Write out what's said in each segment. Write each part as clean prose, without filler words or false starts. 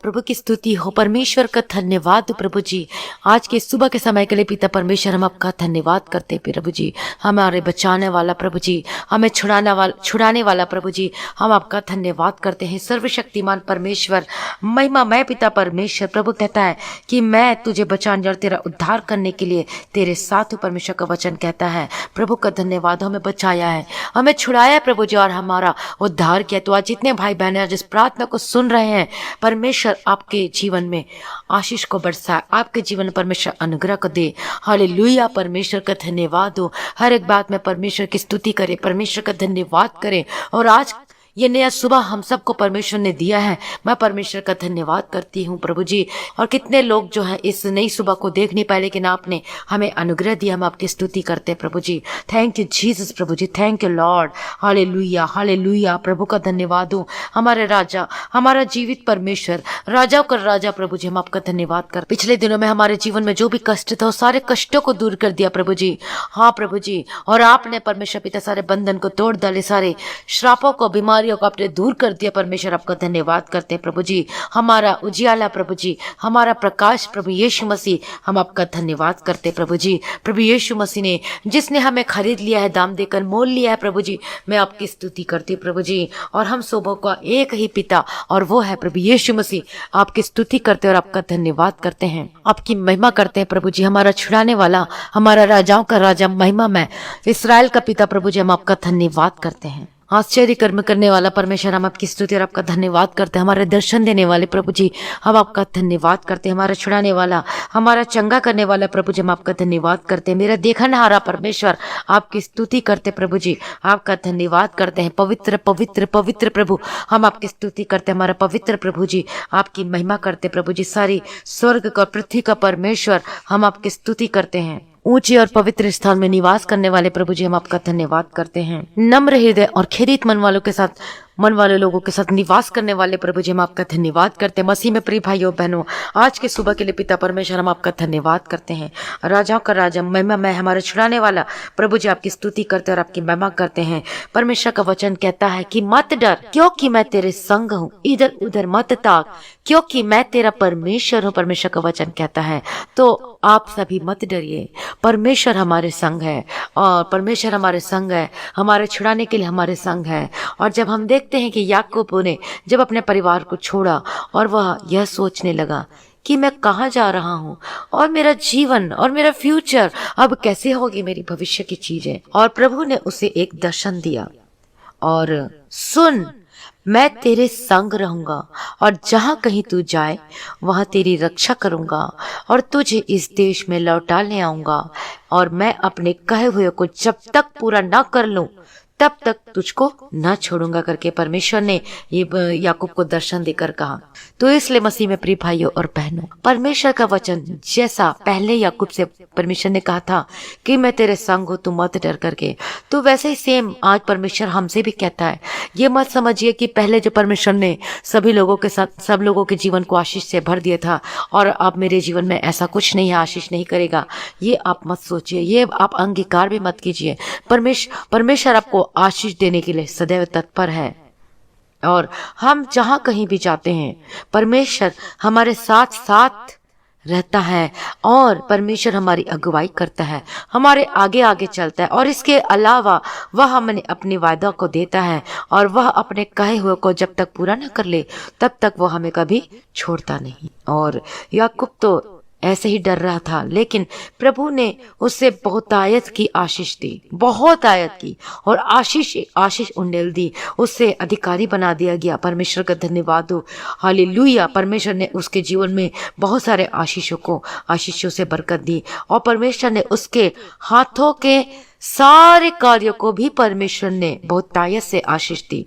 प्रभु की स्तुति हो, परमेश्वर का धन्यवाद हो प्रभु जी। आज के सुबह के समय के लिए पिता परमेश्वर हम आपका धन्यवाद करते हैं प्रभु जी। हमारे बचाने वाला प्रभु जी, हमें छुड़ाने वाला प्रभु जी, हम आपका धन्यवाद करते हैं। सर्वशक्तिमान परमेश्वर, महिमा मैं पिता परमेश्वर, प्रभु कहता है कि मैं तुझे बचाने और तेरा उद्धार करने के लिए तेरे साथ हूँ। परमेश्वर का वचन कहता है। प्रभु का धन्यवाद, हमें बचाया है, हमें छुड़ाया है प्रभु जी, और हमारा उद्धार किया। तो आज जितने भाई बहन जिस प्रार्थना को सुन रहे हैं, परमेश्वर आपके जीवन में आशीष को बरसाए, आपके जीवन में परमेश्वर अनुग्रह को दे। हालेलुया, परमेश्वर का धन्यवाद हो। हर एक बात में परमेश्वर की स्तुति करें, परमेश्वर का धन्यवाद करें। और आज ये नया सुबह हम सबको परमेश्वर ने दिया है, मैं परमेश्वर का धन्यवाद करती हूँ प्रभु जी। और कितने लोग जो है इस नई सुबह को देख नहीं पाए, लेकिन आपने हमें अनुग्रह दिया, हम आपकी स्तुति करते हैं प्रभु जी। थैंक यू जीसस प्रभु जी, thank you Lord. Hallelujah hallelujah, प्रभु का धन्यवाद हो। हमारे राजा, हमारा जीवित परमेश्वर, राजाओं का राजा प्रभु जी, हम आपका धन्यवाद कर। पिछले दिनों में हमारे जीवन में जो भी कष्ट था, सारे कष्टों को दूर कर दिया प्रभु जी। हाँ प्रभु जी, और आपने परमेश्वर पिता सारे बंधन को तोड़ डाले, सारे श्रापों को, बीमारियों को आपने दूर कर दिया। परमेश्वर आपका धन्यवाद करते हैं प्रभु जी। हमारा उजियाला प्रभु जी, हमारा प्रकाश प्रभु यीशु मसीह, हम आपका धन्यवाद करते हैं प्रभु जी। प्रभु यीशु मसीह ने, जिसने हमें खरीद लिया है, दाम देकर मोल लिया है प्रभु जी, मैं आपकी स्तुति करती हूँ प्रभु जी। और हम सबों का एक ही पिता, और वो है प्रभु यीशु मसीह। आपकी स्तुति करते और आपका धन्यवाद करते हैं, आपकी महिमा करते हैं प्रभु जी। हमारा छुड़ाने वाला, हमारा राजाओं का राजा, महिमा में इस्राएल का पिता प्रभु जी, हम आपका धन्यवाद करते हैं। आश्चर्य कर्म करने वाला परमेश्वर, हम आपकी स्तुति और आपका धन्यवाद करते हैं। हमारे दर्शन देने वाले प्रभु जी, हम आपका धन्यवाद करते हैं। हमारा छुड़ाने वाला, हमारा चंगा करने वाला प्रभु जी, हम आपका धन्यवाद करते हैं। मेरा देखनहारा परमेश्वर, आपकी स्तुति करते प्रभु जी, आपका धन्यवाद करते हैं। पवित्र पवित्र पवित्र प्रभु, हम आपकी स्तुति करते हैं। हमारा पवित्र प्रभु जी, आपकी महिमा करते प्रभु जी। सारी स्वर्ग का, पृथ्वी का परमेश्वर, हम आपकी स्तुति करते हैं। ऊंचे और पवित्र स्थान में निवास करने वाले प्रभु जी, हम आपका धन्यवाद करते हैं। नम्र हृदय और खेदित मन वाले लोगों के साथ निवास करने वाले प्रभु जी, हम आपका धन्यवाद करते हैं। मसीह में प्रिय भाइयों बहनों, आज के सुबह के लिए पिता परमेश्वर, हम आपका धन्यवाद करते हैं। राजाओं का राजा, महिमा मैं, हमारे छुड़ाने वाला प्रभु जी, आपकी स्तुति करते और आपकी महिमा करते हैं। परमेश्वर का वचन कहता है कि मत डर, क्योंकि मैं तेरे संग हूँ, इधर उधर मत ताक, क्योंकि मैं तेरा परमेश्वर हूँ। परमेश्वर का वचन कहता है, तो आप सभी मत डरिए, परमेश्वर हमारे संग है, और परमेश्वर हमारे संग है, हमारे छुड़ाने के लिए हमारे संग है। और जब हम देखते हैं कि याकूब ने जब अपने परिवार को छोड़ा और वह यह सोचने लगा कि मैं कहाँ जा रहा हूँ, और मेरा जीवन और मेरा फ्यूचर अब कैसे होगी, मेरी भविष्य की चीजें, और प्रभु ने उसे एक दर्शन दिया, और सुन, मैं तेरे संग रहूंगा, और जहां कहीं तू जाए वहां तेरी रक्षा करूंगा, और तुझे इस देश में लौटा ले आऊंगा, और मैं अपने कहे हुए को जब तक पूरा ना कर लूं तब तक तुझको न छोड़ूंगा करके परमेश्वर ने ये याकूब को दर्शन देकर कहा। तो इसलिए मसीह में प्रिय भाइयों और बहनों, परमेश्वर का वचन जैसा पहले याकूब से परमेश्वर ने कहा था कि मैं तेरे संग हूं, तू मत डर करके, तो वैसे ही सेम आज परमेश्वर हमसे भी कहता है। ये मत समझिए कि पहले जो परमेश्वर ने सभी लोगों के साथ, सब लोगों के जीवन को आशीष से भर दिया था, और अब मेरे जीवन में ऐसा कुछ नहीं है, आशीष नहीं करेगा, ये आप मत सोचिए, ये आप अंगीकार भी मत कीजिए। परमेश्वर आपको आशीष देने के लिए सदैव तत्पर है, और हम जहां कहीं भी जाते हैं, परमेश्वर हमारे साथ साथ रहता है, और परमेश्वर हमारी अगुवाई करता है, हमारे आगे आगे चलता है, और इसके अलावा वह हमें अपनी वायदा को देता है, और वह अपने कहे हुए को जब तक पूरा न कर ले तब तक वह हमें कभी छोड़ता नहीं। और याकूब तो ऐसे ही डर रहा था, लेकिन प्रभु ने उसे बहुतायत की आशीष दी, बहुत आयत की, और आशीष उंडेल दी, उससे अधिकारी बना दिया गया। परमेश्वर का धन्यवाद हो, हालेलुया। परमेश्वर ने उसके जीवन में बहुत सारे आशीषों से बरकत दी, और परमेश्वर ने उसके हाथों के सारे कार्यों को भी परमेश्वर ने बहुतायत से आशीष दी,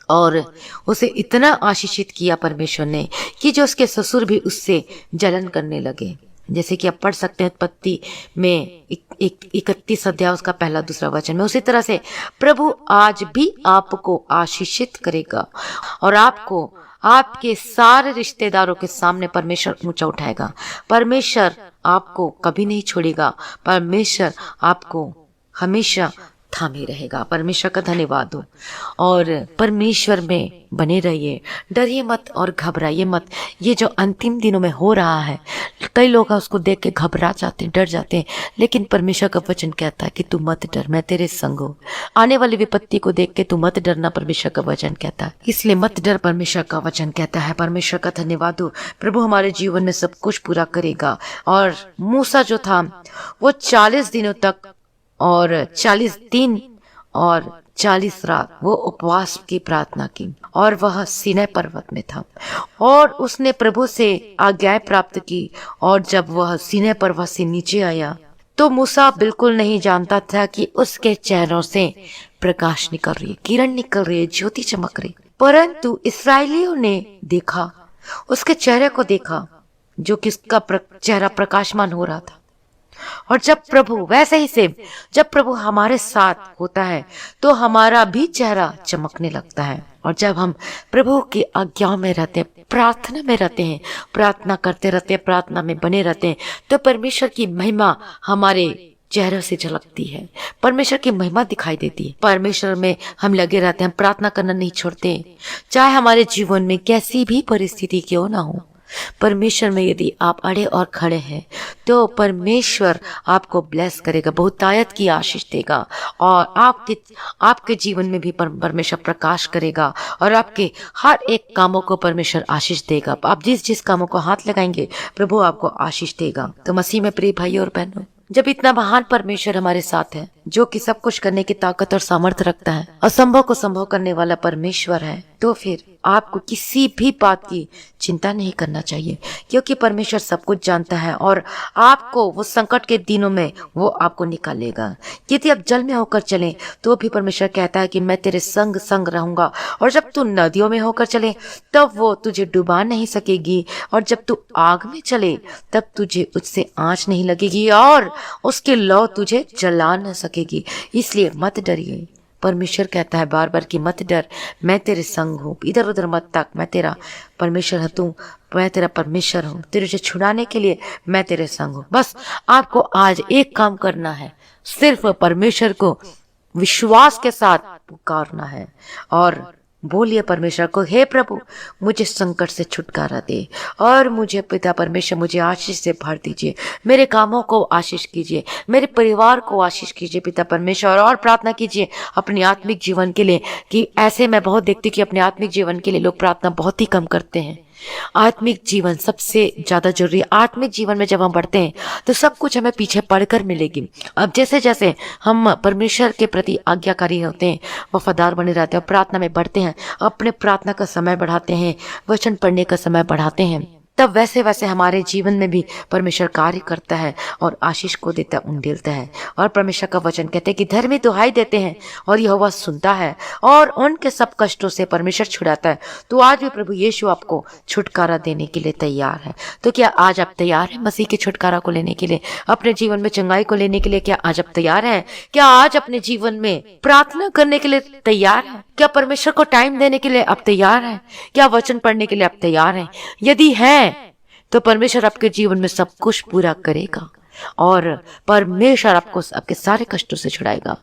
और उसे इतना आशीषित किया परमेश्वर ने कि जो उसके ससुर भी उससे जलन करने लगे। जैसे कि आप पढ़ सकते हैं उत्पत्ति में 31 अध्याय उसका पहला दूसरा वचन में। उसी तरह से प्रभु आज भी आपको आशीषित करेगा, और आपको आपके सारे रिश्तेदारों के सामने परमेश्वर ऊंचा उठाएगा। परमेश्वर आपको कभी नहीं छोड़ेगा, परमेश्वर आपको हमेशा थामे रहेगा। परमेश्वर का धन्यवाद हो और परमेश्वर में बने रहिए, डरिए मत और घबराइए मत। ये जो अंतिम दिनों में हो रहा है, कई लोग उसको देख के घबरा जाते हैं, डर जाते हैं, लेकिन परमेश्वर का वचन कहता है कि तू मत डर, मैं तेरे संग हूँ। आने वाली विपत्ति को देख के तू मत डरना, परमेश्वर का वचन कहता है, इसलिए मत डर, परमेश्वर का वचन कहता है। परमेश्वर का धन्यवाद हो, प्रभु हमारे जीवन में सब कुछ पूरा करेगा। और मूसा जो था वो 40 दिनों तक और 40 दिन और 40 रात वो उपवास की प्रार्थना की और वह सीनै पर्वत में था और उसने प्रभु से आज्ञाएं प्राप्त की। और जब वह सीनै पर्वत से नीचे आया तो मूसा बिल्कुल नहीं जानता था कि उसके चेहरों से प्रकाश निकल रही है, किरण निकल रही है, ज्योति चमक रही। परंतु इस्राएलियों ने देखा, उसके चेहरे को देखा जो किसका चेहरा प्रकाशमान हो रहा था। और जब प्रभु वैसे ही से जब प्रभु हमारे साथ होता है तो हमारा भी चेहरा चमकने लगता है। और जब हम प्रभु की आज्ञाओं में रहते हैं, प्रार्थना में रहते हैं, प्रार्थना करते रहते हैं, प्रार्थना में बने रहते हैं, तो परमेश्वर की महिमा हमारे चेहरे से झलकती है, परमेश्वर की महिमा दिखाई देती है। परमेश्वर में हम लगे रहते हैं, हम प्रार्थना करना नहीं छोड़ते, चाहे हमारे जीवन में कैसी भी परिस्थिति क्यों ना हो। परमेश्वर में यदि आप अड़े और खड़े हैं तो परमेश्वर आपको ब्लेस करेगा, बहुतायत की आशीष देगा और आपके जीवन में भी परमेश्वर प्रकाश करेगा और आपके हर एक कामों को परमेश्वर आशीष देगा। आप जिस जिस कामों को हाथ लगाएंगे प्रभु आपको आशीष देगा। तो मसीह में प्रिय भाइयों और बहनों, जब इतना महान परमेश्वर हमारे साथ है, जो कि सब कुछ करने की ताकत और सामर्थ्य रखता है, असंभव को संभव करने वाला परमेश्वर है, तो फिर आपको किसी भी बात की चिंता नहीं करना चाहिए, क्योंकि परमेश्वर सब कुछ जानता है और आपको वो संकट के दिनों में वो आपको निकालेगा। यदि आप जल में होकर चले तो भी परमेश्वर कहता है कि मैं तेरे संग संग रहूंगा। और जब तू नदियों में होकर चले तब वो तुझे डुबा नहीं सकेगी, और जब तू आग में चले तब तुझे उससे आंच नहीं लगेगी और उसकी लौ तुझे जला न सकेगी। इसलिए मत डरिए। परमेश्वर कहता है बार बार कि मत डर, मैं तेरे संग हूँ, इधर उधर मत ताक, मैं तेरा परमेश्वर हूँ, मैं तेरा परमेश्वर हूँ, तुझे छुड़ाने के लिए मैं तेरे संग हूँ। बस आपको आज एक काम करना है, सिर्फ परमेश्वर को विश्वास के साथ पुकारना है और बोलिए परमेश्वर को, हे प्रभु मुझे संकट से छुटकारा दे और मुझे पिता परमेश्वर मुझे आशीष से भर दीजिए, मेरे कामों को आशीष कीजिए, मेरे परिवार को आशीष कीजिए पिता परमेश्वर। और प्रार्थना कीजिए अपने आत्मिक जीवन के लिए, कि ऐसे मैं बहुत देखती हूँ कि अपने आत्मिक जीवन के लिए लोग प्रार्थना बहुत ही कम करते हैं। आत्मिक जीवन सबसे ज्यादा जरूरी है। आत्मिक जीवन में जब हम बढ़ते हैं तो सब कुछ हमें पीछे पड़कर मिलेगी। अब जैसे जैसे हम परमेश्वर के प्रति आज्ञाकारी होते हैं, वफादार बने रहते हैं और प्रार्थना में बढ़ते हैं, अपने प्रार्थना का समय बढ़ाते हैं, वचन पढ़ने का समय बढ़ाते हैं, तब वैसे वैसे हमारे जीवन में भी परमेश्वर कार्य करता है और आशीष को देता उंडेलता है। और परमेश्वर का वचन कहते हैं कि धर्मी दुहाई देते हैं और यहोवा सुनता है और उनके सब कष्टों से परमेश्वर छुड़ाता है। तो आज भी प्रभु यीशु आपको छुटकारा देने के लिए तैयार है। तो क्या आज आप तैयार हैं मसीह के छुटकारा को लेने के लिए, अपने जीवन में चंगाई को लेने के लिए? क्या आज आप तैयार हैं? क्या आज अपने जीवन में प्रार्थना करने के लिए तैयार हैं? क्या परमेश्वर को टाइम देने के लिए आप तैयार हैं? क्या वचन पढ़ने के लिए आप तैयार हैं? यदि है तो परमेश्वर आपके जीवन में सब कुछ पूरा करेगा और परमेश्वर आपको आपके सारे कष्टों से छुड़ाएगा।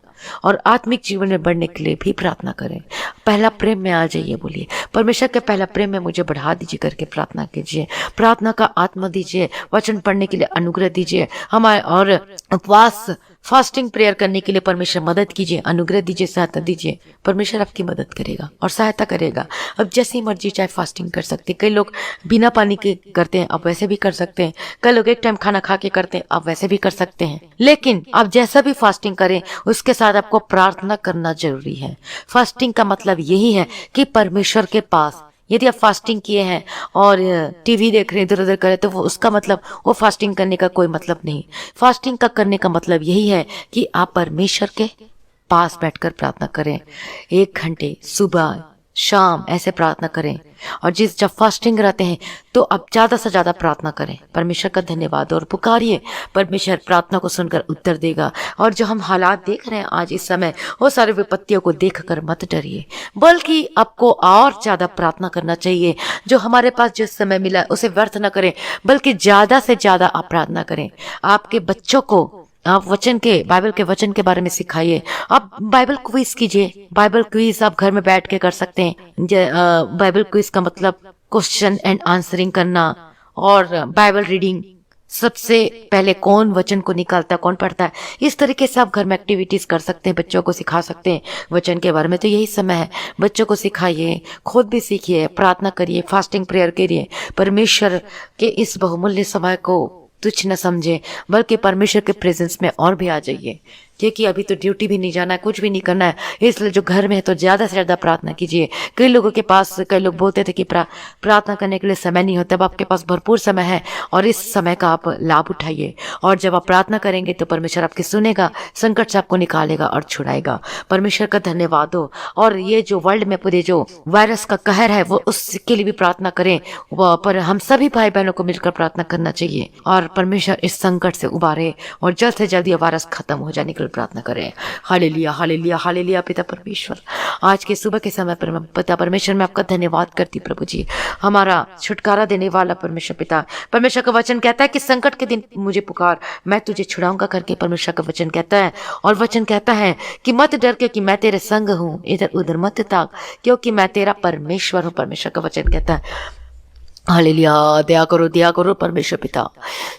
और आत्मिक जीवन में बढ़ने के लिए भी प्रार्थना करें। पहला प्रेम में आ जाइए, बोलिए परमेश्वर के पहला प्रेम में मुझे बढ़ा दीजिए करके प्रार्थना कीजिए। प्रार्थना का आत्मा दीजिए, वचन पढ़ने के लिए अनुग्रह दीजिए, हमारे और उपवास फास्टिंग प्रेयर करने के लिए परमेश्वर मदद कीजिए, अनुग्रह दीजिए, सहायता दीजिए। परमेश्वर आपकी मदद करेगा और सहायता करेगा। अब जैसी मर्जी चाहे फास्टिंग कर सकते, कई लोग बिना पानी के करते हैं, आप वैसे भी कर सकते हैं। कई लोग एक टाइम खाना खा के करते हैं, आप वैसे भी कर सकते हैं। लेकिन आप जैसा भी फास्टिंग करें उसके साथ आपको प्रार्थना करना जरूरी है। फास्टिंग का मतलब यही है कि परमेश्वर के पास, यदि आप फास्टिंग किए हैं और टीवी देख रहे हैं, इधर उधर कर रहे, तो वो उसका मतलब वो फास्टिंग करने का कोई मतलब नहीं। फास्टिंग का करने का मतलब यही है कि आप परमेश्वर के पास बैठकर प्रार्थना करें। 1 घंटे सुबह शाम ऐसे प्रार्थना करें। और जब फास्टिंग रहते हैं तो आप ज्यादा से ज्यादा प्रार्थना करें, परमेश्वर का धन्यवाद और पुकारिए। परमेश्वर प्रार्थना को सुनकर उत्तर देगा। और जो हम हालात देख रहे हैं आज इस समय, वो सारे विपत्तियों को देखकर मत डरिए, बल्कि आपको और ज्यादा प्रार्थना करना चाहिए। जो हमारे पास जिस समय मिला उसे व्यर्थ न करें, बल्कि ज्यादा से ज्यादा आप प्रार्थना करें। आपके बच्चों को आप बाइबल के वचन के बारे में सिखाइए। आप बाइबल क्विज कीजिए। बाइबल क्विज आप घर में बैठ के कर सकते हैं। बाइबल क्विज का मतलब क्वेश्चन एंड आंसरिंग करना और बाइबल रीडिंग। सबसे पहले कौन वचन को निकालता है, कौन पढ़ता है, इस तरीके से आप घर में एक्टिविटीज कर सकते हैं, बच्चों को सिखा सकते हैं वचन के बारे में। तो यही समय है, बच्चों को सिखाइए, खुद भी सीखिए, प्रार्थना करिए, फास्टिंग प्रेयर करिए। परमेश्वर के इस बहुमूल्य समय को तुच्छ न समझे, बल्कि परमेश्वर के प्रेजेंस में और भी आ जाइए, क्योंकि अभी तो ड्यूटी भी नहीं जाना है, कुछ भी नहीं करना है। इसलिए जो घर में है तो ज्यादा से ज्यादा प्रार्थना कीजिए। कई लोगों के पास, कई लोग बोलते थे कि प्रार्थना करने के लिए समय नहीं होता। अब आपके पास भरपूर समय है और इस समय का आप लाभ उठाइए। और जब आप प्रार्थना करेंगे तो परमेश्वर आपकी सुनेगा, संकट से आपको निकालेगा और छुड़ाएगा। परमेश्वर का धन्यवाद हो। और ये जो वर्ल्ड में पूरे जो वायरस का कहर है, वो उसके लिए भी प्रार्थना करें। पर हम सभी भाई बहनों को मिलकर प्रार्थना करना चाहिए और परमेश्वर इस संकट से उबारे और जल्द से जल्द ये वायरस खत्म हो जाने के लिए प्रार्थना करें। Hallelujah, hallelujah, hallelujah. पिता परमेश्वर, आज के सुबह के समय पर पिता परमेश्वर मैं आपका धन्यवाद करती प्रभु जी, हमारा छुटकारा देने वाला परमेश्वर पिता। परमेश्वर का वचन कहता है कि संकट के दिन मुझे पुकार, मैं तुझे छुड़ाऊंगा करके परमेश्वर का वचन कहता है। और वचन कहता है कि मत डर, क्योंकि मैं तेरे संग हूँ, इधर उधर मत ताक, क्योंकि मैं तेरा परमेश्वर हूँ। परमेश्वर का वचन कहता है। हालेलुया। दया करो परमेश्वर पिता,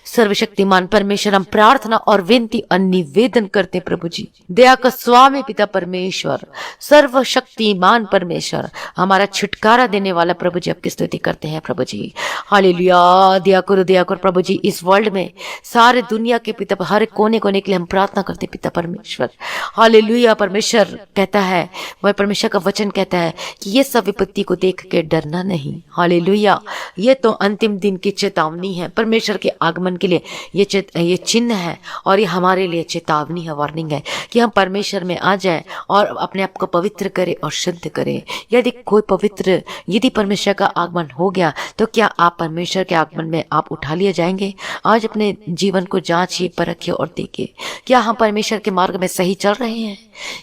सर्वशक्तिमान परमेश्वर, हम प्रार्थना और विनती और निवेदन करते प्रभु जी। दया का स्वामी पिता परमेश्वर, सर्वशक्तिमान परमेश्वर, हमारा छुटकारा देने वाला प्रभु जी, आपकी स्तुति करते हैं प्रभु जी। हालेलुया। दया करो प्रभु जी। इस वर्ल्ड में सारे दुनिया के पिता, हर कोने कोने के लिए हम प्रार्थना करते पिता परमेश्वर। हालेलुया। परमेश्वर कहता है, वह परमेश्वर का वचन कहता है कि ये सब विपत्ति को देख के डरना नहीं। हालेलुया। ये तो अंतिम दिन की चेतावनी है। परमेश्वर के आगमन के लिए ये चिन्ह है और ये हमारे लिए चेतावनी है, वार्निंग है कि हम परमेश्वर में आ जाए और अपने आप को पवित्र करें और शुद्ध करें। यदि परमेश्वर का आगमन हो गया तो क्या आप परमेश्वर के आगमन में आप उठा लिए जाएंगे? आज अपने जीवन को जांचिए, परखिए और देखिए, क्या हम परमेश्वर के मार्ग में सही चल रहे हैं?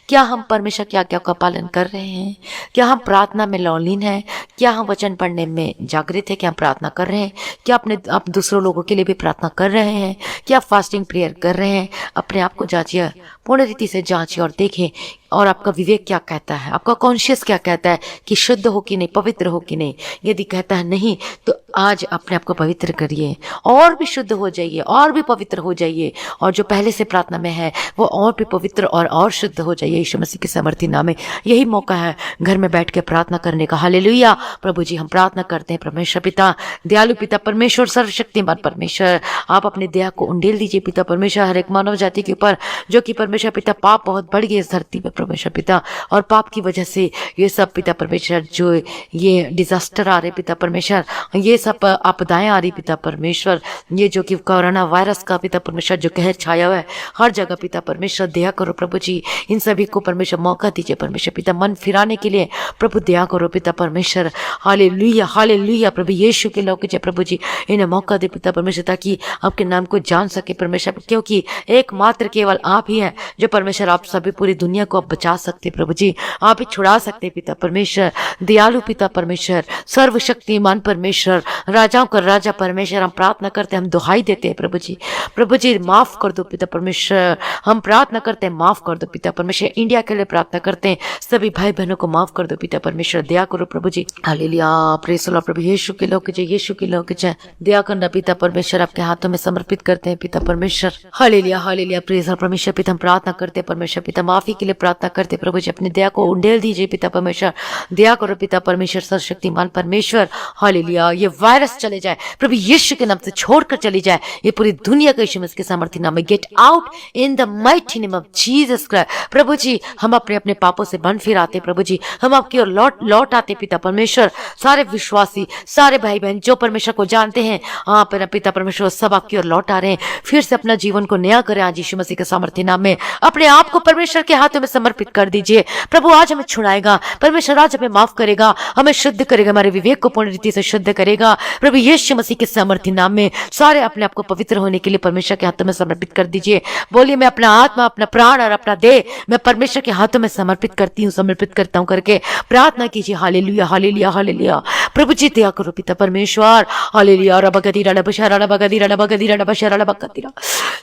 क्या हम परमेश्वर की आज्ञा का पालन कर रहे हैं? क्या हम प्रार्थना में लौलीन हैं? क्या हम वचन पढ़ने में जागृत है? क्या हम प्रार्थना कर रहे हैं? क्या आप दूसरों लोगों के लिए भी प्रार्थना कर रहे हैं? क्या फास्टिंग प्रेयर कर रहे हैं? अपने आप को जांचिए, पूर्ण रीति से जांचिए और देखें। और आपका विवेक क्या कहता है, आपका कॉन्शियस क्या कहता है कि शुद्ध हो कि नहीं, पवित्र हो कि नहीं। यदि कहता है नहीं, तो आज अपने आप को पवित्र करिए और भी शुद्ध हो जाइए और भी पवित्र हो जाइए। और जो पहले से प्रार्थना में है वो और भी पवित्र और शुद्ध हो जाइए। यीशु मसीह के समर्थी नाम में यही मौका है घर में बैठ के प्रार्थना करने का। हालेलुया। प्रभु जी, हम प्रार्थना करते हैं परमेश्वर पिता, दयालु पिता परमेश्वर, सर्वशक्तिमान परमेश्वर, आप अपने दया को उंडेल दीजिए पिता परमेश्वर हर एक मानव जाति के ऊपर, जो कि परमेश्वर पिता पाप बहुत बढ़ गई इस धरती पे परमेश्वर पिता, और पाप की वजह से ये सब पिता परमेश्वर, जो ये डिजास्टर आ रहे पिता परमेश्वर, ये सब आपदाएं आ रही पिता परमेश्वर, ये जो कि कोरोना वायरस का पिता परमेश्वर जो कहर छाया हुआ है हर जगह पिता परमेश्वर, दया करो प्रभु जी। इन सभी को परमेश्वर मौका दीजिए परमेश्वर पिता, मन फिराने के लिए प्रभु दया करो पिता परमेश्वर। Hallelujah, hallelujah. प्रभु यीशु के लोग कीजिए प्रभु जी, इन्हें मौका दे पिता परमेश्वर, ताकि आपके नाम को जान सके परमेश्वर, क्योंकि एकमात्र केवल आप ही हैं जो परमेश्वर, आप सभी पूरी दुनिया को आप बचा सकते प्रभु जी, आप ही छुड़ा सकते पिता परमेश्वर। दयालु पिता परमेश्वर, सर्वशक्तिमान परमेश्वर, राजाओं का राजा परमेश्वर, हम प्रार्थना करते हैं, हम दुहाई देते हैं प्रभु जी। प्रभु जी माफ कर दो पिता परमेश्वर, हम प्रार्थना करते हैं, माफ कर दो पिता परमेश्वर। इंडिया के लिए प्रार्थना करते हैं, सभी भाई बहनों को माफ कर दो पिता परमेश्वर, दया करो प्रभु जी। Hallelujah, praise the Lord. प्रभु यीशु के लोग जय, यीशु के लोग जय, दया करना पिता परमेश्वर, आपके हाथों में समर्पित करते हैं पिता परमेश्वर। Hallelujah, hallelujah. प्रेज़ परमेश्वर पिता, हम प्रार्थना करते हैं परमेश्वर पिता, माफी के लिए प्रार्थना करते हैं प्रभु जी, अपनी दया को उंडेल दीजिए पिता परमेश्वर, दया करो पिता परमेश्वर, सर्वशक्तिमान परमेश्वर। हालेलुया, ये वायरस चले जाए प्रभु यीशु के नाम से, छोड़कर चली जाए ये पूरी दुनिया के यीशु मसीह के सामर्थ्य नाम में। Get out in the mighty name of Jesus Christ. प्रभु जी, हम अपने अपने पापों से मन फिराते प्रभु जी, हम आपकी ओर लौट आते पिता परमेश्वर। सारे विश्वासी, सारे भाई बहन जो परमेश्वर को जानते हैं, हाँ पिता परमेश्वर, सब आपकी ओर लौट आ रहे हैं, फिर से अपना जीवन को नया करें आज यीशु मसीह के सामर्थ्य नाम में। अपने आप को परमेश्वर के हाथों में समर्पित कर दीजिए। प्रभु आज हमें छुड़ाएगा, परमेश्वर आज हमें माफ करेगा, हमें शुद्ध करेगा, हमारे विवेक को पूर्ण रीति से शुद्ध करेगा। प्रभु यीशु मसीह के सामर्थी नाम में सारे अपने आप को पवित्र होने के लिए परमेश्वर के हाथों में समर्पित कर दीजिए। बोलिए, मैं अपना आत्मा, अपना प्राण और अपना देह मैं परमेश्वर के हाथों में समर्पित करती हूँ, समर्पित करता हूँ करके प्रार्थना कीजिए। Hallelujah, hallelujah, hallelujah. प्रभु जी दया करो पिता परमेश्वर। हालेलुया। रबगदीरा रबशरा रबगदीरा रबगदीरा रबशरा रबगदीरा।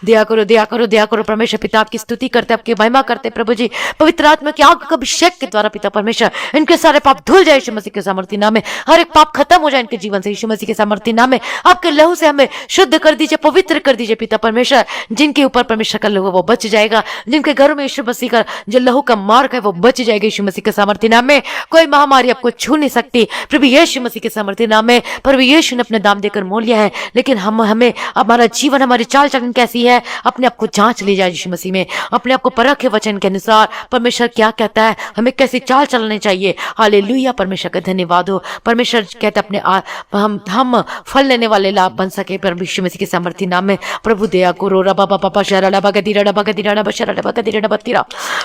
दया करो, दया करो, दया करो परमेश्वर पिता। आपकी स्तुति करते, आपकी महिमा करते प्रभु जी। पवित्र आत्मा की आग का अभिषेक के द्वारा पिता परमेश्वर इनके सारे पाप धुल जाए यीशु मसीह के सामर्थी नाम में। हर एक पाप खत्म हो जाए इनके जीवन से यीशु मसीह के सामर्थी नाम में। आपके लहू से हमें शुद्ध कर दीजिए, पवित्र कर दीजिए पिता परमेश्वर। जिनके ऊपर परमेश्वर का लहू वो बच जाएगा, जिनके घरों में यीशु मसीह का जो लहू का मार्ग है वो बच जाएगा यीशु मसीह के सामर्थी नाम में। कोई महामारी आपको छू नहीं सकती प्रभु यीशु मसीह के सामर्थी नाम में। प्रभु यीशु ने अपने दाम देकर मोल लिया है, लेकिन हमें हमारा जीवन, हमारी चाल चलन कैसी है, अपने आप को जांच ली जाए यीशु मसीह में। अपने आप को परखे वचन के अनुसार परमेश्वर क्या कहता है, हमें कैसी चाल चलनी चाहिए। हालेलुया। परमेश्वर का धन्यवाद हो। परमेश्वर कहते अपने हम फल लेने वाले लाभ बन सके प्रभु यीशु मसीह के सामर्थी नाम में। प्रभु दया करो। रबा बाबा शरा बगदीरा बगदीरा बशरा बगदीरा बत्तीरा।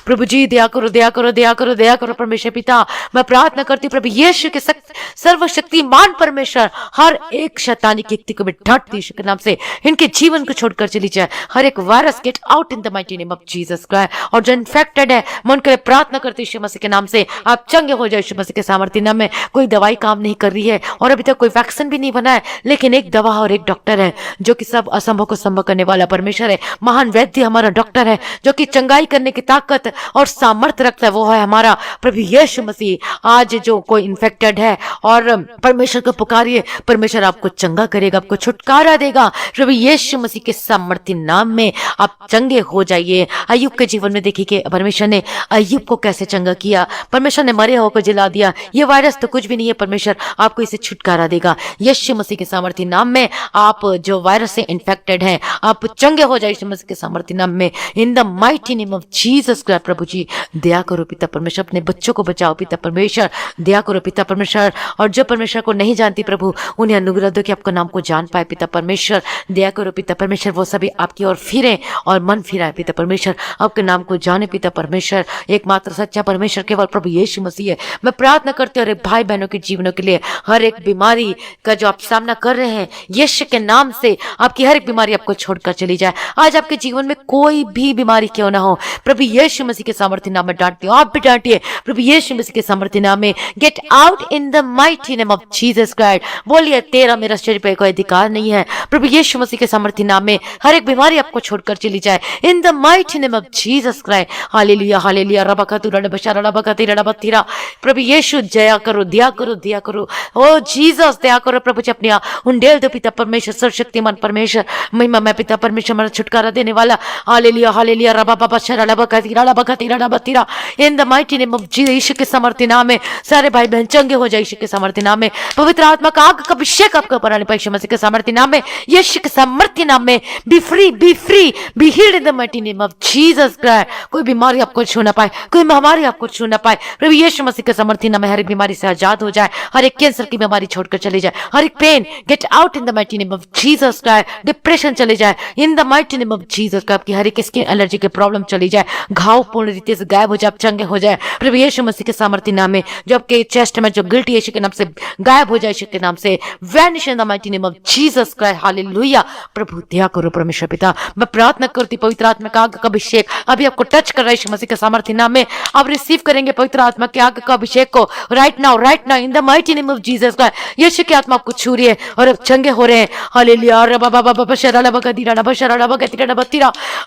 प्रभु जी दया करो, दया करो, दया करो, दया करो परमेश्वर पिता। मैं प्रार्थना करती हूँ प्रभु यीशु के सर्वशक्तिमान परमेश्वर हर एक शैतानी की युक्ति को भी डांटती यीशु के नाम से इनके जीवन को छोड़कर चली जाए। हर एक virus gate out in the mighty name of Jesus Christ. और जो इन्फेक्टेड है मैं उनके लिए प्रार्थना करती हूँ यीशु मसीह के नाम से, आप चंगे हो जाए यीशु मसीह के सामर्थ्य नाम में। कोई दवाई काम नहीं कर रही है और अभी तक कोई वैक्सीन भी नहीं बना है, लेकिन एक दवा और एक डॉक्टर है जो कि सब असंभव को संभव करने वाला परमेश्वर है। महान वैद्य हमारा डॉक्टर है जो कि चंगाई करने की ताकत और सामर्थ्य रखता है, वो है हमारा प्रभु यीशु मसीह। आज जो कोई इन्फेक्टेड है और परमेश्वर को पुकारिए, परमेश्वर आपको चंगा करेगा, आपको छुटकारा देगा प्रभु यीशु मसीह के सामर्थ्य नाम में। आप चंगे हो जाइए। अय्यूब के जीवन में देखिए कि परमेश्वर ने अय्यूब को कैसे चंगा किया। परमेश्वर ने मरे हुए को जिला दिया। ये वायरस तो कुछ भी नहीं है, परमेश्वर आपको इसे छुटकारा देगा यीशु मसीह के सामर्थ्य नाम में। आप जो वायरस से इन्फेक्टेड हैं, आप चंगे हो जाए यीशु मसीह के सामर्थ्य नाम में, in the mighty name of Jesus Christ. प्रभु जी दया करो पिता परमेश्वर, अपने बच्चों को बचाओ पिता परमेश्वर। दया करो पिता परमेश्वर, और जो परमेश्वर को नहीं जानती प्रभु उन्हें अनुग्रह दो कि आपका नाम को जान पाए पिता परमेश्वर। दया करो पिता परमेश्वर, वो सभी आपकी ओर फिरें और मन फिराए पिता परमेश्वर, आपके नाम को जाने पिता परमेश्वर। एकमात्र सच्चा परमेश्वर केवल प्रभु यीशु मसीह है। मैं प्रार्थना करती हूँ हर एक भाई बहनों के जीवनों के लिए, हर एक बीमारी का जो आप सामना कर रहे हैं यीशु के नाम से आपकी हर एक बीमारी आपको छोड़कर चली जाए। आज आपके जीवन में कोई भी बीमारी क्यों ना हो, प्रभु यीशु मसीह के सामर्थ्य नाम में डांटती हूँ। आप भी डांटिए प्रभु यीशु मसीह के सामर्थ्य नाम में। Get out in the mighty name of Jesus Christ. बोलिए, तेरा मेरा शरीर पे कोई अधिकार नहीं है प्रभु यीशु मसीह के सामर्थ्य नाम में। हर एक बीमारी आपको छोड़कर चली जाए in the mighty name of Jesus Christ. Hallelujah, hallelujah. रबकतुरा बशरा रबकतिरा रबतिरा। प्रभु यीशु दया करो, दया करो, दया करो। ओ जीसस दया करो प्रभु जी। अपने उंडेल दो पिता परमेश्वर, सर्वशक्तिमान परमेश्वर, महिमा में पिता परमेश्वर हमारा छुटकारा देने वाला। Hallelujah, hallelujah. रबा बशरा रबकतिरा रबकतिरा रबतिरा। In the mighty name of Jesus, यीशु के सामर्थ्य नाम में सारे भाई बहन चंगे हो जाए यीशु के सामर्थ्य नाम में। पवित्र आत्मा का आग का अभिषेक आपके ऊपर आने पाए यीशु मसीह के सामर्थ्य नाम में, यीशु के सामर्थ्य नाम में। Be free, B free, be healed in the mighty name of Jesus Christ. कोई बीमारी आपको छू ना पाए, कोई महामारी आपको छू ना पाए प्रभु यीशु मसीह के सामर्थ्य नाम में। हर एक बीमारी से आजाद हो जाए, हर एक कैंसर की बीमारी छोड़कर चली जाए, हर एक pain get out in the mighty name of Jesus Christ. Depression चले जाए in the mighty name of Jesus Christ. आपकी हर एक स्किन एलर्जी की प्रॉब्लम चली जाए, घाव पूर्ण रीति से गायब हो जाए, चंगे हो जाए प्रभु यीशु मसीह के सामर्थ्य नाम में। जो आपके चेस्ट में जो गिल्टी यीशु के नाम से गायब हो जाए, यीशु के नाम से vanish in the mighty name of Jesus Christ. Hallelujah. प्रभु दया करो परमेश्वर पिता। मैं प्रार्थना करती पवित्र आत्मा का आग का अभिषेक अभी आपको टच कर रहा है यीशु मसीह के सामर्थ्य नाम में। आप रिसीव करेंगे पवित्र आत्मा के आग का अभिषेक को right now in the mighty name of Jesus Christ. यीशु की आत्मा आपको छू रही है और अब चंगे हो रहे हैं। हालेलुया।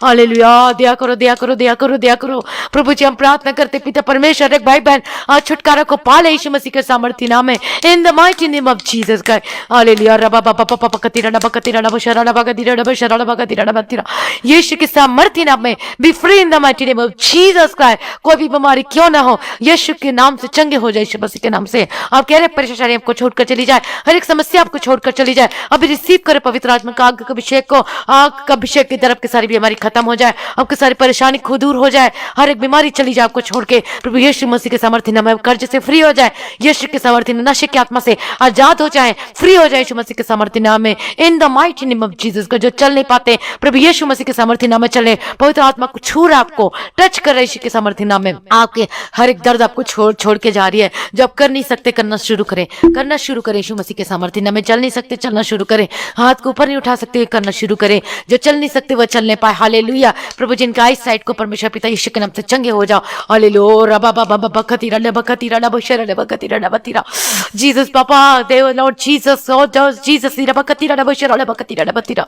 हालेलुया। दया करो, दया करो, दया करो, दया करो प्रभु जी। हम प्रार्थना करते पिता परमेश्वर, एक भाई बहन आज छुटकारा को पाले यीशु मसीह के सामर्थ्य नाम में in the mighty name of Jesus Christ. Hallelujah. यीशु के सामर्थ्य नाम में be free in the mighty name of Jesus Christ. कोई भी बीमारी क्यों ना हो, यीशु के नाम से चंगे हो जाए यीशु मसीह के नाम से। आप कह रहे परेशानी आपको छोड़कर चली जाए, हर एक समस्या आपको छोड़कर चली जाए। अभी रिसीव करें पवित्र आत्मा का आग का अभिषेक को। आग का अभिषेक की तरफ की सारी बीमारी खत्म हो जाए, आपकी सारी परेशानी खुद दूर हो जाए, हर एक बीमारी चली जाए आपको छोड़ के प्रभु यीशु मसीह के सामर्थ्य नाम में। कर्ज से फ्री हो जाए यीशु के सामर्थ्य, नशे की आत्मा से आजाद हो जाए, फ्री हो जाए यीशु मसीह के सामर्थ्य नाम में in the mighty name of Jesus. को जो चल नहीं पाते प्रभु यीशु मसीह के सामर्थ्य नाम में चले। पवित्र आत्मा को छू रहा है, आपको टच कर रहा है यीशु के सामर्थ्य नाम में। आपके हर एक दर्द आपको छोड़ छोड़ के जा रही है। जो आप कर नहीं सकते करना शुरू करें, करना शुरू करें यीशु मसीह के सामर्थ्य नाम में। चल नहीं सकते चलना शुरू करें, हाथ को ऊपर नहीं उठा सकते करना शुरू करें। जो चल नहीं सकते वह चलने पाए। हालेलुया। प्रभु जिनका आई साइड को परमेश्वर पिता यीशु के नाम से चंगे हो जाओ। हालेलुया। रबा बाबा बाबा बकतीरा ले बकतीरा ले बशरा ले बकतीरा ले बतीरा। जीसस पापा देव लॉर्ड जीसस, ओ जीसस रे बकतीरा ले बशरा ले बकतीरा ले बतीरा।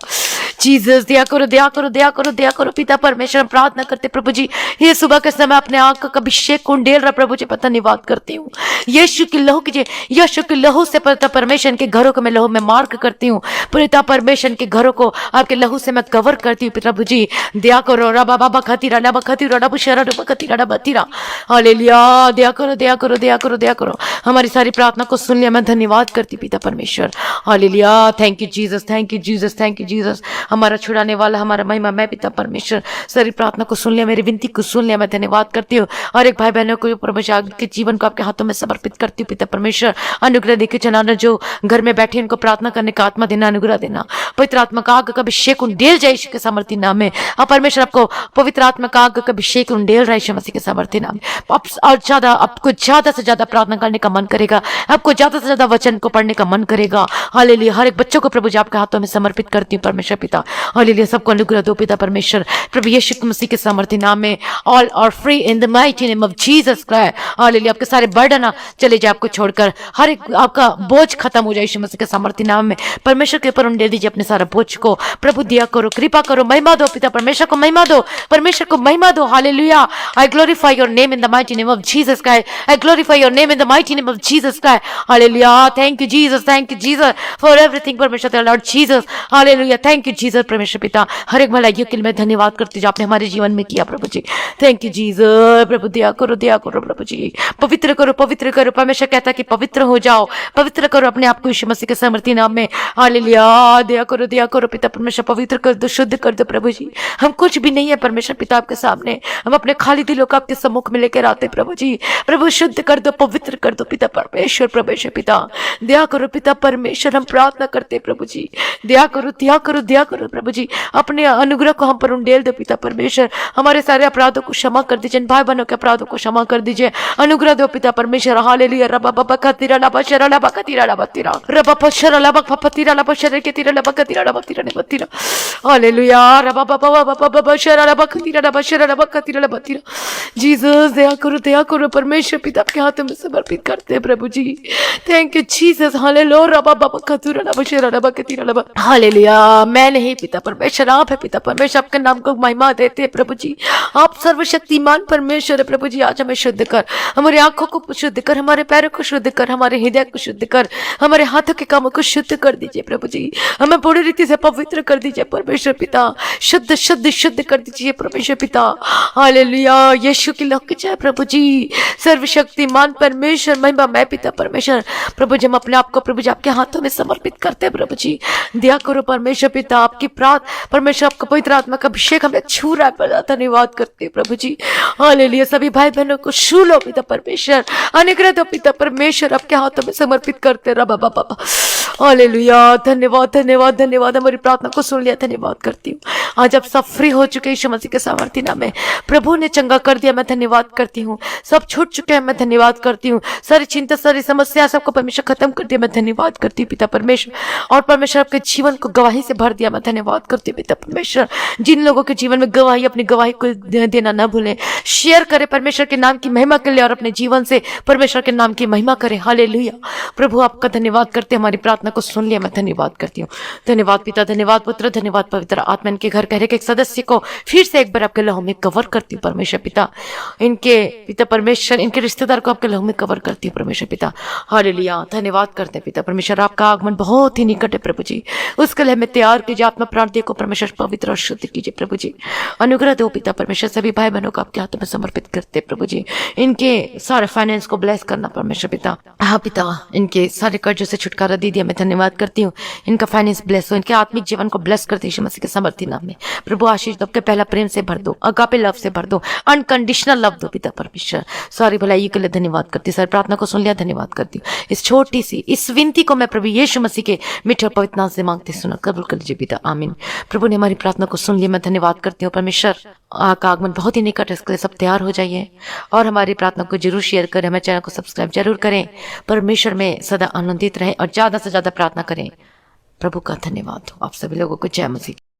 जीसस दया करो दया करो दया करो दया करो पिता परमेश्वर। हम प्रार्थना करते प्रभु जी, ये सुबह के समय अपने आंख का अभिषेक कुंडेल रहा प्रभु जी पता धन्यवाद करती हूँ। यीशु की लहू कीजिए, यीशु की लहू से पिता परमेश्वर के घरों को मैं लहू में मार्क करती हूँ। पिता परमेश्वर के घरों को आपके लहू से मैं कवर करती हूँ प्रभु जी। दया करो रबा बाबा खतीरा रबा खतीरा रबा शरा रबा खतीरा रबा तीरा। हालेलुया। दया करो दया करो दया करो दया करो। हमारी सारी प्रार्थना को सुन लिया, मैं धन्यवाद करती पिता परमेश्वर। Hallelujah. Thank you Jesus, thank you Jesus, thank you Jesus. हमारा छुड़ाने वाला, हमारा महिमा मैं पिता परमेश्वर सारी प्रार्थना को सुन लिया, मेरी विनती को सुन लिया, मैं धन्यवाद करती हूँ। और एक भाई बहनों को परमेश्वर के जीवन को आपके हाथों में समर्पित करती हूँ पिता परमेश्वर। अनुग्रह देके चलाना, जो घर में बैठे उनको प्रार्थना करने का आत्मा देना, अनुग्रह देना। पवित्र आत्मा का आग का अभिषेक उंडेल जाए यीशु के सामर्थ्य नाम में। अब परमेश्वर आपको पवित्र आत्मा का आग का अभिषेक उंडेल रहा है यीशु मसीह के सामर्थ्य नाम में। और ज्यादा आपको ज्यादा से ज्यादा प्रार्थना करने का मन करेगा, आपको ज्यादा से ज्यादा वचन को पढ़ने का मन करेगा। हालेलुया। हर एक बच्चों को प्रभु जी आपके हाथों में समर्पित करती हूँ परमेश्वर पिता। हालेलुया। सबको अनुग्रह दो पिता परमेश्वर प्रभु यीशु मसीह के सामर्थ्य नाम में। All are free in the mighty name of Jesus Christ. Hallelujah. आपके सारे बर्डन चले जाए आपको छोड़कर, हर एक आपका बोझ खत्म हो जाए यीशु मसीह के सामर्थ्य नाम में। परमेश्वर के ऊपर उंडेल दीजिए अपने सारा बोझ को प्रभु। दिया करो, कृपा करो, महिमा दो पिता परमेश्वर को महिमा दो, परमेश्वर को महिमा दो। Hallelujah. I glorify your name in the mighty name of Jesus Christ. I glorify your name in the mighty name of Jesus Christ. Hallelujah. Thank you Jesus, thank you Jesus for everything परमेश्वर Lord Jesus. Hallelujah. Thank you Jesus परमेश्वर पिता। हर एक भलाइयों के लिए मैं धन्यवाद करती हूँ जो आपने हमारे जीवन में किया प्रभु जी। Thank you Jesus. प्रभु दया करो प्रभु जी। पवित्र करो पवित्र करो। परमेश्वर कहता है कि पवित्र हो जाओ, पवित्र करो अपने आप को यीशु मसीह के सामर्थ्य नाम में। हालेलुया। दया करो पिता परमेश्वर। पवित्र कर दो, शुद्ध कर दो प्रभु जी। हम कुछ भी नहीं है परमेश्वर पिता आपके सामने, हम अपने खाली दिलों को आपके सम्मुख में लेकर आते प्रभु जी। प्रभु शुद्ध कर दो, पवित्र कर दो पिता परमेश्वर। परमेश्वर पिता दया करो पिता परमेश्वर। हम प्रार्थना करते प्रभु जी, दया करो दया करो दया करो प्रभु जी। अपने अनुग्रह को हम पर उंडेल दो पिता परमेश्वर। हमारे सारे अपराधों को क्षमा कर दीजिए, भाई बहनों के अपराधों को क्षमा कर दीजिए, अनुग्रह दो पिता परमेश्वर। हालेलुया। रबा बाबा खतीरा लबा शरा लबा खतीरा लबा तीरा रबा पशरा लबा फपतीरा लबा शरा के तीरा लबा खतीरा लबा तीरा ने बतीरा। हालेलुया। रबा बाबा बाबा बाबा शरा लबा खतीरा लबा शरा लबा खतीरा लबा तीरा। जीसस दया करो परमेश्वर पिता आपके हाथों में समर्पित करते हैं प्रभु जी। Thank you Jesus. हालेलुया। रबा बाबा खतूरा लबा शरा लबा खतीरा लबा। हालेलुया। मैं नहीं पिता परमेश्वर, आप है पिता परमेश्वर। आपके नाम को महिमा देते हैं प्रभु जी। आप सर्वशक्तिमान परमेश्वर है प्रभु जी। आज हमें शुद्ध कर, हमारी आंखों को शुद्ध कर, हमारे पैरों को शुद्ध कर, हमारे हृदय को शुद्ध कर, हमारे हाथों के कामों को शुद्ध कर दीजिए प्रभु जी। हमें पूरी रीति से पवित्र कर दीजिए परमेश्वर पिता। शुद्ध शुद्ध शुद्ध कर दीजिए परमेश्वर पिता। हालेलुया। यीशु की लहू की जय प्रभु जी। सर्वशक्तिमान परमेश्वर महिमा मैं पिता परमेश्वर। प्रभु जी हम अपने आप को प्रभु जी आपके हाथों में समर्पित करते हैं प्रभु जी। दया करो परमेश्वर पिता। आपकी प्रार्थना परमेश्वर, आपका पवित्र आत्मा का अभिषेक हमें छू रहा है, धन्यवाद करते हैं प्रभु जी। हालेलुया। सभी भाई बहनों को छू लो पिता परमेश्वर, अनुग्रह दो पिता परमेश्वर। आपके हाथों में समर्पित करते रबा बाबा। हालेलुया। धन्यवाद धन्यवाद धन्यवाद। हमारी प्रार्थना को सुन लिया, धन्यवाद करती हूँ। आज आप सब फ्री हो चुके यीशु मसीह के सामर्थ्य नाम में। प्रभु ने चंगा कर दिया, मैं धन्यवाद करती हूँ। सब छूट चुके हैं, मैं धन्यवाद करती हूँ। सारी चिंता, सारी समस्या सबको परमेश्वर खत्म कर दिया, मैं धन्यवाद करती हूँ पिता परमेश्वर। और परमेश्वर आपके जीवन को गवाही से भर दिया, मैं धन्यवाद करती हूँ पिता परमेश्वर। जिन लोगों के जीवन में गवाही, अपनी गवाही को देना न भूलें, शेयर करें परमेश्वर के नाम की महिमा के लिए, और अपने जीवन से परमेश्वर के नाम की महिमा करें। हालेलुया। प्रभु आपका धन्यवाद करते, हमारी प्रार्थना को सुन लिया, मैं धन्यवाद करती हूँ। धन्यवाद पिता, धन्यवाद पुत्र, धन्यवाद पवित्र आत्मा। इनके घर के एक सदस्य को फिर से एक बार आपके लहू में कवर करती हूँ परमेश्वर पिता। इनके पिता परमेश्वर, इनके रिश्तेदार को आपके लहू में कवर करती हूँ परमेश्वर पिता। हालेलुया। धन्यवाद करते हैं पिता परमेश्वर। आपका आगमन बहुत ही निकट है प्रभु जी। उसके लिए हमें तैयार कीजिए, आत्मा प्राण दे को परमेश्वर पवित्र और शुद्ध कीजिए प्रभु जी। अनुग्रह दो पिता परमेश्वर। सभी भाई बहनों को आपके हाथों में समर्पित करते हैं प्रभु जी। इनके सारे फाइनेंस को ब्लेस करना परमेश्वर पिता। हाँ पिता, इनके सारे कर्जों से छुटकारा दे दिया, मैं मैं धन्यवाद करती हूँ। इनका फाइनेंस ब्लेस हो, इनके आत्मिक जीवन को ब्लेस करते यीशु मसीह के समर्थी नाम में। प्रभु आशीष दो, आपके पहला प्रेम से भर दो, अगापे लव से भर दो, अनकंडीशनल लव दो पिता परमेश्वर। सारी भलाई के लिए धन्यवाद करती हूँ। सारी प्रार्थना को सुन लिया, धन्यवाद करती हूँ। इस छोटी सी इस विनती को मैं प्रभु यीशु मसीह के मीठे और पवित्र नाम से मांगते सुना कबूल कर लीजिए पिता, आमीन। प्रभु ने हमारी प्रार्थना को सुन लिया, मैं धन्यवाद करती हूँ। परमेश्वर का आगमन बहुत ही निकट है, इसके लिए सब तैयार हो जाइए और हमारी प्रार्थना को जरूर शेयर करें, हमारे चैनल को सब्सक्राइब जरूर करें। परमेश्वर में सदा आनंदित रहें और ज्यादा से ज्यादा प्रार्थना करें। प्रभु का धन्यवाद हो। आप सभी लोगों को जय मसीह।